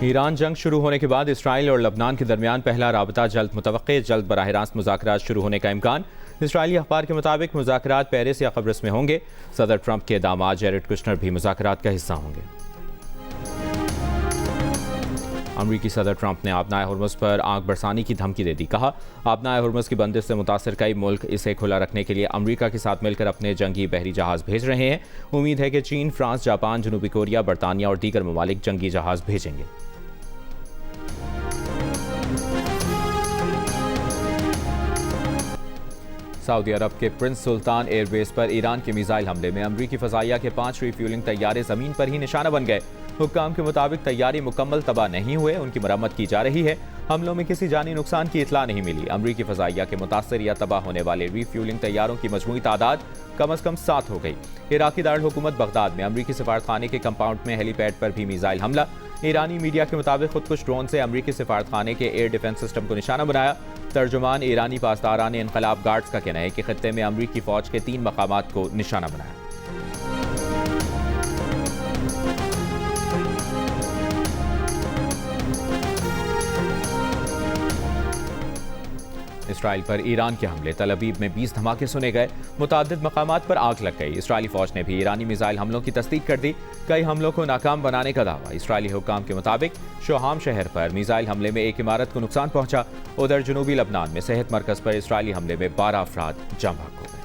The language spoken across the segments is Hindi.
ईरान जंग शुरू होने के बाद इसराइल और लबनान के दरमियान पहला राबता जल्द मुतवक्के, जल्द बराह रास्त मुज़ाकरात शुरू होने का इम्कान। इसराइली अखबार के मुताबिक मुज़ाकरात पेरिस या कब्रिस में होंगे। सदर ट्रंप के दामाद जेरेड कुशनर भी मुज़ाकरात का हिस्सा होंगे। अमरीकी सदर ट्रंप ने आबनाए हुर्मुज़ पर आंख बरसाने की धमकी दे दी। कहा, आबनाए हुर्मुज़ की बंदिश से मुतासर कई मुल्क इसे खुला रखने के लिए अमरीका के साथ मिलकर अपने जंगी बहरी जहाज़ भेज रहे हैं। उम्मीद है कि चीन, फ्रांस, जापान, जनूबी कोरिया, बरतानिया और दीगर ममालिक जंगी जहाज़ भेजेंगे। सऊदी अरब के प्रिंस सुल्तान एयरबेस पर ईरान के मिसाइल हमले में अमरीकी फ़ज़ाइया के 5 रिफ्यूलिंग तैयारे ज़मीन पर ही निशाना बन गए। हुक्काम के मुताबिक तैयारी मुकम्मल तबाह नहीं हुए, उनकी मरम्मत की जा रही है। हमलों में किसी जानी नुकसान की इतला नहीं मिली। अमरीकी फ़ज़ाइया के मुतासर या तबाह होने वाले रिफ्यूलिंग तैयारों की मजमूई तादाद कम अज़ कम 7 हो गई। इराकी दारुल हुकूमत बगदाद में अमरीकी सफारतखाने के कंपाउंड में हेलीपैड पर भी मिसाइल हमला। ईरानी मीडिया के मुताबिक खुदकुश ड्रोन से अमरीकी सफारतखाने के एयर डिफेंस सिस्टम को निशाना बनाया। तर्जुमान ईरानी पासदारान इनकलाब गार्ड्स का कहना है कि खित्ते में अमरीकी फौज के 3 मकामात को निशाना बनाया। इसराइल पर ईरान के हमले, तल अवीव में 20 धमाके सुने गए। मुताद्दिद मकामात पर आग लग गई। इसराइली फौज ने भी ईरानी मिसाइल हमलों की तस्दीक कर दी। कई हमलों को नाकाम बनाने का दावा। इसराइली हुक्काम के मुताबिक शोहाम शहर पर मिसाइल हमले में एक इमारत को नुकसान पहुंचा। उधर जनूबी लबनान में सेहत मरकज पर इसराइली हमले में 12 अफराद जाँ बहक हो गए।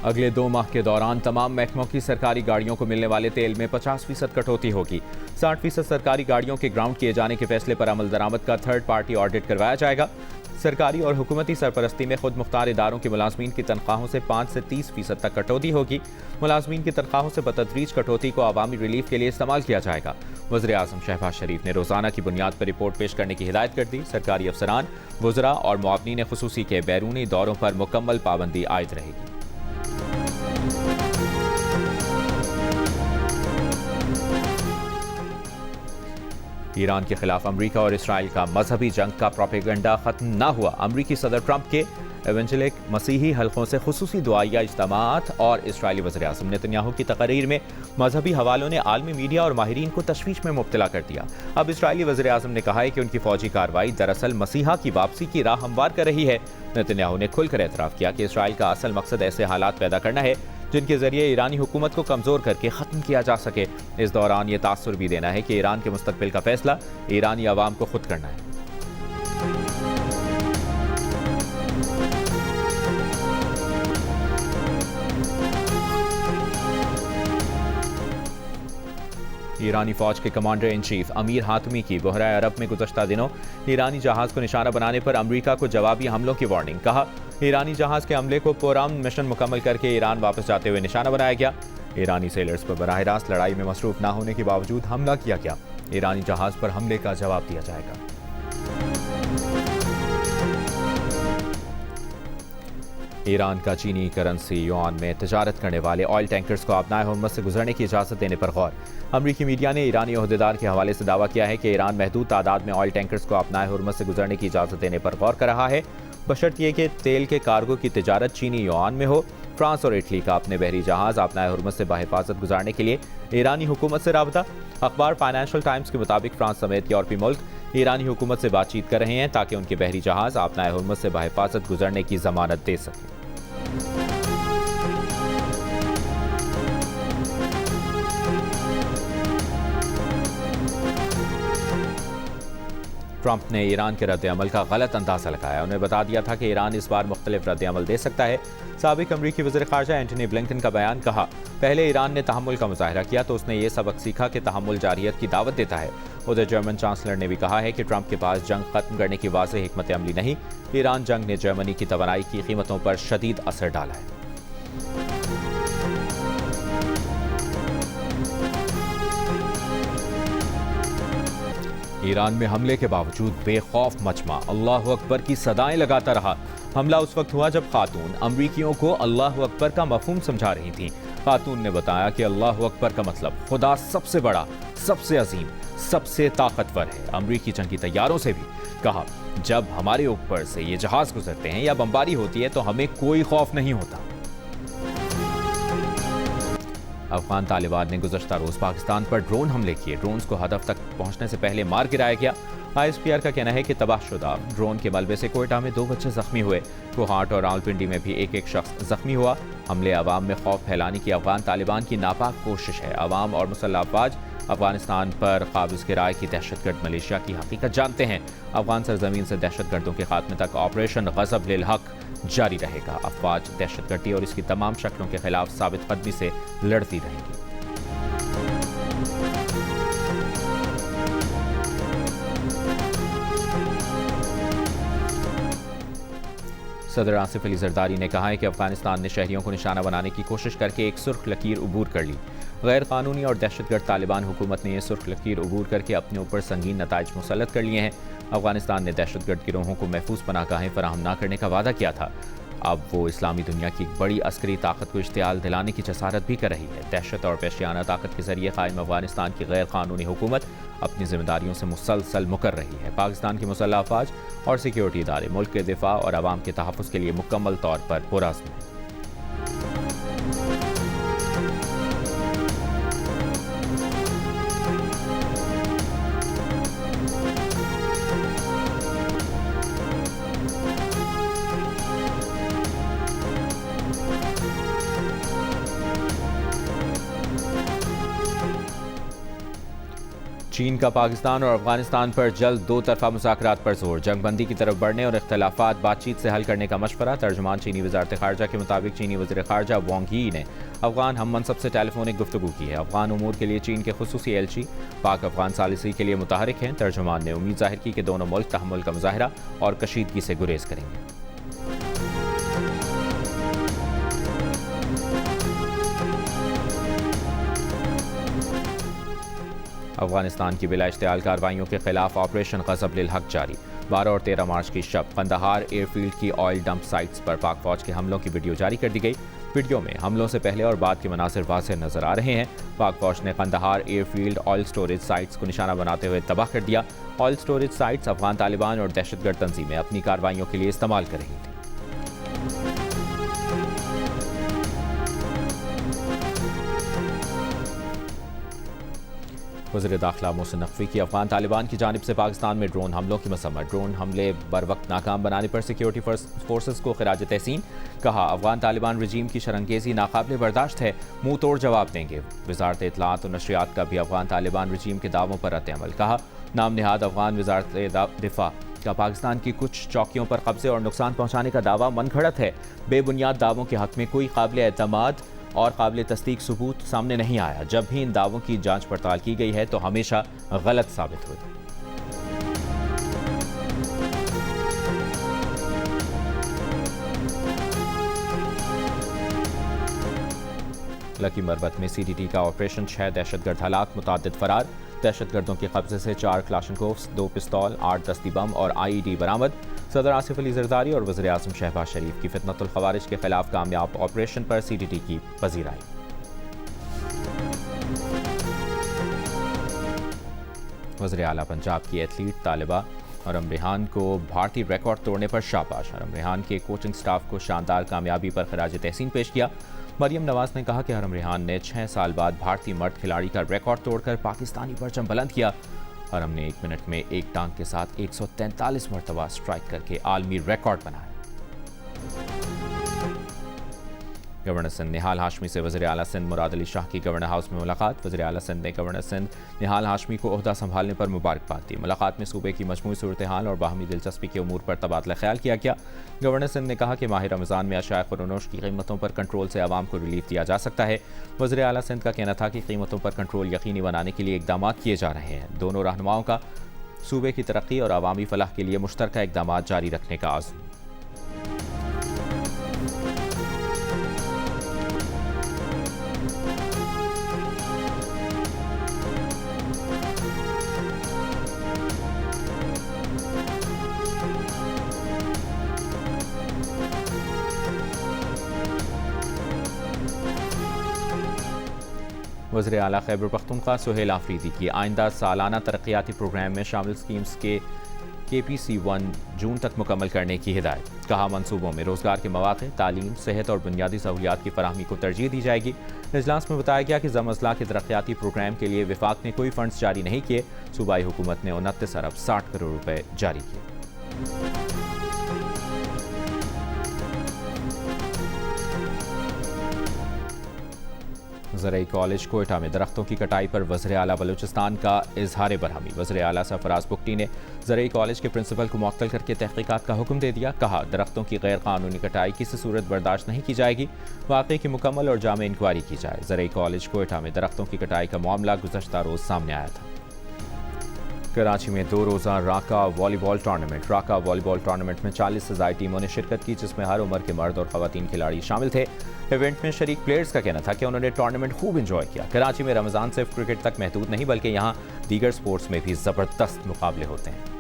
अगले 2 माह के दौरान तमाम महकमों की सरकारी गाड़ियों को मिलने वाले तेल में 50% कटौती होगी। 60% सरकारी गाड़ियों के ग्राउंड किए जाने के फैसले पर अमल दरामद का थर्ड पार्टी ऑडिट करवाया जाएगा। सरकारी और हुकूमती सरपरस्ती में खुद मुख्तार इदारों के मुलाजमीन की तनख्वाहों से 5 से 30% तक कटौती होगी। मुलाजमीन की तनख्वाहों से बतदरीज कटौती को अवामी रिलीफ के लिए इस्तेमाल किया जाएगा। वज़ीर आज़म शहबाज शरीफ ने रोज़ाना की बुनियाद पर रिपोर्ट पेश करने की हिदायत कर दी। सरकारी अफसरान, वज़रा और मुआवनीन खुसूसी के बैरूनी दौरों पर मुकम्मल पाबंदी आयद रहेगी। ईरान के खिलाफ अमरीका और इसराइल का मजहबी जंग का प्रोपेगेंडा खत्म न हुआ। अमरीकी सदर ट्रंप के एवेंजेलिक मसीही हल्कों से खुसूसी दुआया इज्तिमात और इसराइली वज़ीर आज़म नेतन्याहू की तकरीर में मजहबी हवालों ने आलमी मीडिया और माहिरीन को तशवीश में मुब्तला कर दिया। अब इसराइली वज़ीर आज़म ने कहा है कि उनकी फौजी कार्रवाई दरअसल मसीहा की वापसी की राह हमवार कर रही है। नेतन्याहू ने खुलकर एतराफ़ किया कि इसराइल का असल मकसद ऐसे हालात पैदा करना है जिनके जरिए ईरानी हुकूमत को कमज़ोर करके ख़त्म किया जा सके। इस दौरान ये तासुर भी देना है कि ईरान के मुस्तकबिल का फैसला ईरानी अवाम को खुद करना है। ईरानी फौज के कमांडर इन चीफ अमीर हातमी की बहरा अरब में गुज़श्ता दिनों ईरानी जहाज़ को निशाना बनाने पर अमरीका को जवाबी हमलों की वार्निंग। कहा, ईरानी जहाज़ के हमले को पुरअमन मिशन मुकम्मल करके ईरान वापस जाते हुए निशाना बनाया गया। ईरानी सेलर्स पर बराह रास्त लड़ाई में मसरूफ न होने के बावजूद हमला किया गया। ईरानी जहाज़ पर हमले का जवाब दिया जाएगा। ईरान का चीनी करेंसी युआन में तजारत करने वाले ऑयल टैंकर्स को आबनाए हुर्मुज़ से गुजरने की इजाज़त देने पर गौर। अमरीकी मीडिया ने ईरानी ओहदेदार के हवाले से दावा किया है कि ईरान महदूद तादाद में ऑयल टैंकर्स को आबनाए हुर्मुज़ से गुजरने की इजाज़त देने पर गौर कर रहा है, बशर्त यह कि तेल के कार्गो की तिजारत चीनी युआन में हो। फ्रांस और इटली का अपने बहरी जहाज़ आबनाए हुर्मुज़ से बाहिफाजत गुजारने के लिए ईरानी हुकूमत से राबता। अखबार फाइनेंशियल टाइम्स के मुताबिक फ्रांस समेत यूरोपीय मुल्क ईरानी हुकूमत से बातचीत कर रहे हैं ताकि उनके बहरी जहाज़ आबनाए हुर्मुज़ से बाहिफाजत गुजरने की जमानत दे सकें। ट्रंप ने ईरान के रद्द-ए-अमल का गलत अंदाज़ा लगाया। उन्हें बता दिया था कि ईरान इस बार मुख्तलिफ रद्द-ए-अमल दे सकता है। साबिक अमरीकी वज़ीर ख़ारजा एंटनी ब्लिंकन का बयान। कहा, पहले ईरान ने तहम्मुल का मुज़ाहरा किया तो उसने ये सबक सीखा कि तहम्मुल जारियत की दावत देता है। उधर जर्मन चांसलर ने भी कहा है कि ट्रंप के पास जंग खत्म करने की वाज़ेह हिकमत अमली नहीं। ईरान जंग ने जर्मनी की तवानाई की कीमतों पर शदीद असर डाला है। ईरान में हमले के बावजूद बेखौफ मजमा अल्लाह अकबर की सदाएं लगाता रहा। हमला उस वक्त हुआ जब खातून अमरीकियों को अल्लाह अकबर का मफहूम समझा रही थीं। खातून ने बताया कि अल्लाह अकबर का मतलब खुदा सबसे बड़ा, सबसे अजीम, सबसे ताकतवर है। अमरीकी जंगी तैयारों से भी कहा, जब हमारे ऊपर से ये जहाज गुजरते हैं या बमबारी होती है तो हमें कोई खौफ नहीं होता। अफगान तालिबान ने गुज़श्ता रोज पाकिस्तान पर ड्रोन हमले किए। ड्रोन्स को हदफ तक पहुंचने से पहले मार गिराया गया। ISPR का कहना है कि तबाहशुदा ड्रोन के मलबे से कोयटा में 2 बच्चे जख्मी हुए। कोहाट और रावलपिंडी में भी एक शख्स जख्मी हुआ। हमले अवाम में खौफ फैलाने की अफगान तालिबान की नापाक कोशिश है। अवाम और मुसल्लह अफवाज अफगानिस्तान पर काबिज गिराए की दहशतगर्द मलेशिया की हकीकत जानते हैं। अफगान सरजमीन से दहशतगर्दों के खात्मे तक ऑपरेशन गज़ब लिल हक जारी रहेगा। अफवाज दहशतगर्दी और इसकी तमाम शक्लों के खिलाफ साबित कदमी से लड़ती रहेगी। सदर आसिफ अली जरदारी ने कहा है कि अफगानिस्तान ने शहरियों को निशाना बनाने की कोशिश करके एक सुर्ख लकीर उबूर कर ली। गैर कानूनी और दहशतगर्द तालिबान हुकूमत ने यह सुर्ख लकीर उबूर करके अपने ऊपर संगीन नताइज मुसल्लत कर लिए हैं। अफगानिस्तान ने दहशतगर्द गिरोहों को महफूज पनाहगाहें फराहम न करने का वादा किया था। अब वो इस्लामी दुनिया की एक बड़ी अस्करी ताकत को इश्तियाल दिलाने की जसारत भी कर रही है। दहशत और पेशियाना ताकत के जरिए कायम अफगानिस्तान की गैर कानूनी हुकूमत अपनी जिम्मेदारियों से मुसलसल मुकर रही है। पाकिस्तान की मुसल्लह अफवाज और सिक्योरिटी इदारे मुल्क के दिफा और अवाम के तहफ़्फ़ुज़ के लिए मुकम्मल तौर पर पुरअज़्म हैं। चीन का पाकिस्तान और अफगानिस्तान पर जल्द 2 तरफा मुज़ाकरात पर जोर। जंगबंदी की तरफ बढ़ने और इख्तलाफात बातचीत से हल करने का मशवरा। तर्जुमान चीनी वज़ारत ख़ारजा के मुताबिक चीनी वज़ीर ख़ारजा वांग यी ने अफगान हम मनसब से टेलीफोनिक गुफ्तगू की है। अफगान उमूर के लिए चीन के खुसूसी एलची पाक अफगान सालिसी के लिए मुतहरिक हैं। तर्जुमान ने उम्मीद जाहिर की कि दोनों मुल्क तहम्मुल का मुजाहरा और कशीदगी से गुरेज करेंगे। अफगानिस्तान की बिला इश्तियाल कार्रवाइयों के खिलाफ ऑपरेशन गज़ब लिल हक जारी। 12 और 13 मार्च की शब कंदहार एयरफील्ड की ऑयल डंप साइट्स पर पाक फौज के हमलों की वीडियो जारी कर दी गई। वीडियो में हमलों से पहले और बाद के मनासिर वाज़ेह नजर आ रहे हैं। पाक फौज ने Kandahar airfield oil storage sites को निशाना बनाते हुए तबाह कर दिया। Oil storage sites Afghan Taliban और दहशतगर्द तंजीमें अपनी कार्रवाइयों के लिए इस्तेमाल कर रही थी। वज़ीर दाखिला मोहसिन नकवी की अफगान तालिबान की जानिब से पाकिस्तान में ड्रोन हमलों की मसम्मत। ड्रोन हमले बर वक्त नाकाम बनाने पर सिक्योरिटी फोर्सेस को खिराज तहसीन। कहा अफगान तालिबान रजीम की शरंगेज़ी नाकाबिल बर्दाश्त है, मुंह तोड़ जवाब देंगे। वज़ारत इत्तलाआत और नशरियात का भी अफगान तालिबान रजीम के दावों पर रद्द-ए-अमल। कहा नाम निहाद अफगान वज़ारत दिफा का पाकिस्तान की कुछ चौकियों पर कब्जे और नुकसान पहुँचाने का दावा मनगढ़ंत है। बेबुनियाद दावों के हक़ में कोई काबिल एतमाद और काबिल तस्दीक सबूत सामने नहीं आया। जब भी इन दावों की जांच पड़ताल की गई है तो हमेशा गलत साबित हुई। लकी मरबत में CTT का ऑपरेशन, 6 दहशतगर्द हलाक, मुतादिद फरार। दहशतगर्दों के कब्जे से 4 क्लाशनकोव्स, 2 पिस्तौल, 8 दस्ती बम और IED बरामद। सदर आसिफ अली जरदारी और वज़ीर आज़म शहबाज शरीफ की फितनतुल खवारिज के खिलाफ कामयाब ऑपरेशन पर CTT की पजीराई। वज़ीर आला पंजाब की एथलीट तालिबा अरम रेहान को भारतीय रिकॉर्ड तोड़ने पर शाबाश। अरम रेहान के कोचिंग स्टाफ को शानदार कामयाबी पर खराज तहसीन पेश किया। मरियम नवाज ने कहा कि अरम रेहान ने 6 साल बाद भारतीय मर्द खिलाड़ी का रिकॉर्ड तोड़कर पाकिस्तानी परचम बुलंद किया। अरम ने 1 मिनट में एक टांग के साथ 143 मरतबा स्ट्राइक करके आलमी रिकॉर्ड बनाया। गवर्नर सिंध निहाल हाशमी से वज़ीर आला सिंध मुराद अली शाह की गवर्नर हाउस में मुलाकात। वज़ीर आला सिंध ने गवर्नर सिंध निहाल हाशमी को ओहदा संभालने पर मुबारकबाद दी। मुलाकात में सूबे की मजमूई सूरत हाल और बाहमी दिलचस्पी के उमूर पर तबादला ख्याल किया गया। गवर्नर सिंध ने कहा कि माह रमज़ान में अशाया खुर्रनोश की कीमतों पर कंट्रोल से आवाम को रिलीफ दिया जा सकता है। वज़ीर आला सिंध का कहना था कि कीमतों पर कंट्रोल यकीनी बनाने के लिए इक़दाम किए जा रहे हैं। दोनों रहनुमाओं का सूबे की तरक्की और आवामी फलाह के लिए मुश्तरका इक़दाम जारी रखने का आज़म। वज़ीर आला खैबर पख्तूनख्वा सुहेल आफरीदी की आइंदा सालाना तरक्याती प्रोग्राम में शामिल स्कीम्स के KPC1 जून तक मुकम्मल करने की हिदायत। कहा मंसूबों में रोजगार के मौके, तालीम, सेहत और बुनियादी सहूलियात की फराहमी को तरजीह दी जाएगी। इजलास में बताया गया कि ज़म-अज़ला के तरक्याती प्रोग्राम के लिए विफाक ने कोई फंड्स जारी नहीं किए। सूबाई हुकूमत ने 29 अरब 60 करोड़ रुपए जारी किए। ज़रई कॉलेज कोयटा में दरख्तों की कटाई पर वज़ीर आला बलूचिस्तान का इजहार बरहमी। वज़ीर आला सरफराज बुगटी ने ज़रई कॉलेज के प्रिंसिपल को मुअत्तल करके तहकीकात का हुक्म दे दिया। कहा, दरख्तों की गैर कानूनी कटाई किसी सूरत बर्दाश्त नहीं की जाएगी। वाक़े की मुकम्मल और जामे इंक्वायरी की जाए। ज़रई कॉलेज कोयटा में दरख्तों की कटाई का मामला गुज़श्ता रोज़ सामने आया था। कराची में 2 रोज़ा राका वॉलीबॉल टूर्नामेंट। राका वॉलीबॉल टूर्नामेंट में 40 से ज़ायद टीमों ने शिरकत की, जिसमें हर उम्र के मर्द और ख़वातीन खिलाड़ी शामिल थे। इवेंट में शरीक प्लेयर्स का कहना था कि उन्होंने टूर्नामेंट खूब इंजॉय किया। कराची में रमज़ान सिर्फ क्रिकेट तक महदूद नहीं, बल्कि यहाँ दीगर स्पोर्ट्स में भी ज़बरदस्त मुकाबले होते हैं।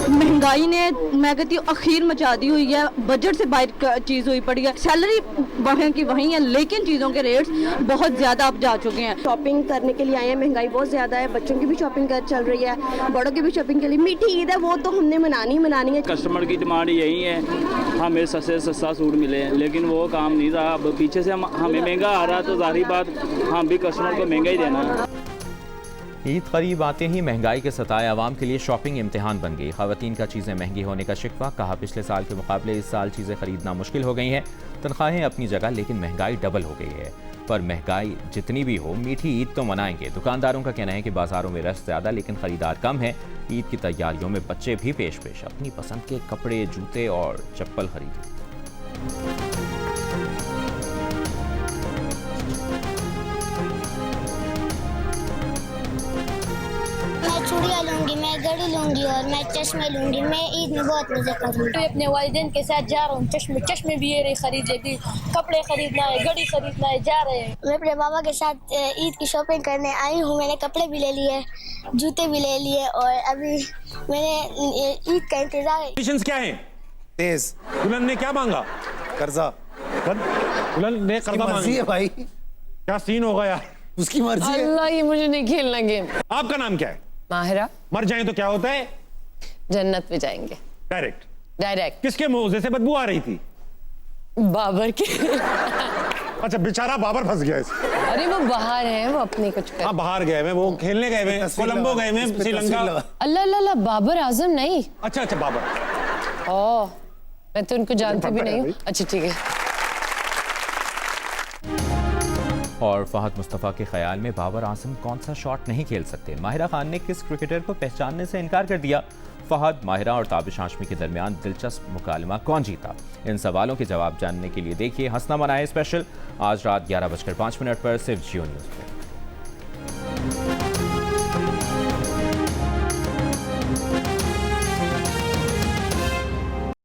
महंगाई ने, मैं कहती हूँ, अखीर मचा दी हुई है। बजट से बाहर चीज़ हुई पड़ी है। सैलरी वहीं की वहीं है, लेकिन चीज़ों के रेट्स बहुत ज़्यादा अब जा चुके हैं। शॉपिंग करने के लिए आए हैं, महंगाई बहुत ज़्यादा है, बच्चों की भी शॉपिंग चल रही है, बड़ों की भी शॉपिंग के लिए। मीठी ईद है, वो तो हमने मनानी है। कस्टमर की डिमांड यही है, हमें सस्ते से सस्ता सूट मिले, लेकिन वो काम नहीं रहा। अब पीछे से हमें महंगा आ रहा, तो जाहिर बात हम भी कस्टमर को महंगा ही देना है। ईद करीब आते ही महंगाई के सताए आवाम के लिए शॉपिंग इम्तिहान बन गई। ख़वातीन का चीज़ें महंगी होने का शिकवा। कहा, पिछले साल के मुकाबले इस साल चीज़ें खरीदना मुश्किल हो गई हैं। तनख्वाहें अपनी जगह, लेकिन महंगाई डबल हो गई है। पर महंगाई जितनी भी हो, मीठी ईद तो मनाएंगे। दुकानदारों का कहना है कि बाज़ारों में रश ज़्यादा, लेकिन ख़रीदार कम है। ईद की तैयारियों में बच्चे भी पेश अपनी पसंद के कपड़े, जूते और चप्पल खरीदें। चूड़ियाँ लूँगी, मैं घड़ी लूँगी और मैं चश्मे लूँगी। मैं ईद में बहुत मज़े करूँगी। अपने वालिदैन के साथ जा रहा हूँ। चश्मे भी ये रहे खरीदे, भी कपड़े खरीदना है, घड़ी खरीदना है, जा रहे हैं। मैं अपने बाबा के साथ ईद की शॉपिंग करने आई हूँ। मैंने कपड़े भी ले लिए, जूते भी ले लिए और अभी मैंने ईद का इंतजार है। कंडीशंस क्या हैं? तेज। दुल्हन ने क्या मांगा? कर्जा। दुल्हन ने कर्जा मर्जी है मांगा। भाई, क्या सीन होगा यार? उसकी मर्जी है। अल्लाह, ये मुझे नहीं खेलना गेम। आपका नाम क्या है? माहिरा। मर जाए तो क्या होता है? जन्नत पे जाएंगे। डायरेक्ट। किसके मुंह से बदबू आ रही थी? बाबर के। अच्छा, बेचारा बाबर फंस गया इसमें। अरे वो बाहर है, वो अपनी कुछ कर। हाँ, बाहर गए हैं, वो खेलने गए हैं, कोलंबो गए हैं, श्रीलंका। अल्लाह अल्लाह, बाबर आजम नहीं। अच्छा, बाबर। ओह, मैं तो उनको जानती भी नहीं हूँ। अच्छा ठीक है। और फहद मुस्तफ़ा के ख्याल में बाबर आजम कौन सा शॉट नहीं खेल सकते? माहिरा खान ने किस क्रिकेटर को पहचानने से इनकार कर दिया? फहद, माहिरा और ताबिश हाशमी के दरमियान दिलचस्प मुकालमा कौन जीता? इन सवालों के जवाब जानने के लिए देखिए हंसना मनाए स्पेशल आज रात 11:05 पर सिर्फ जियो न्यूज़ पर।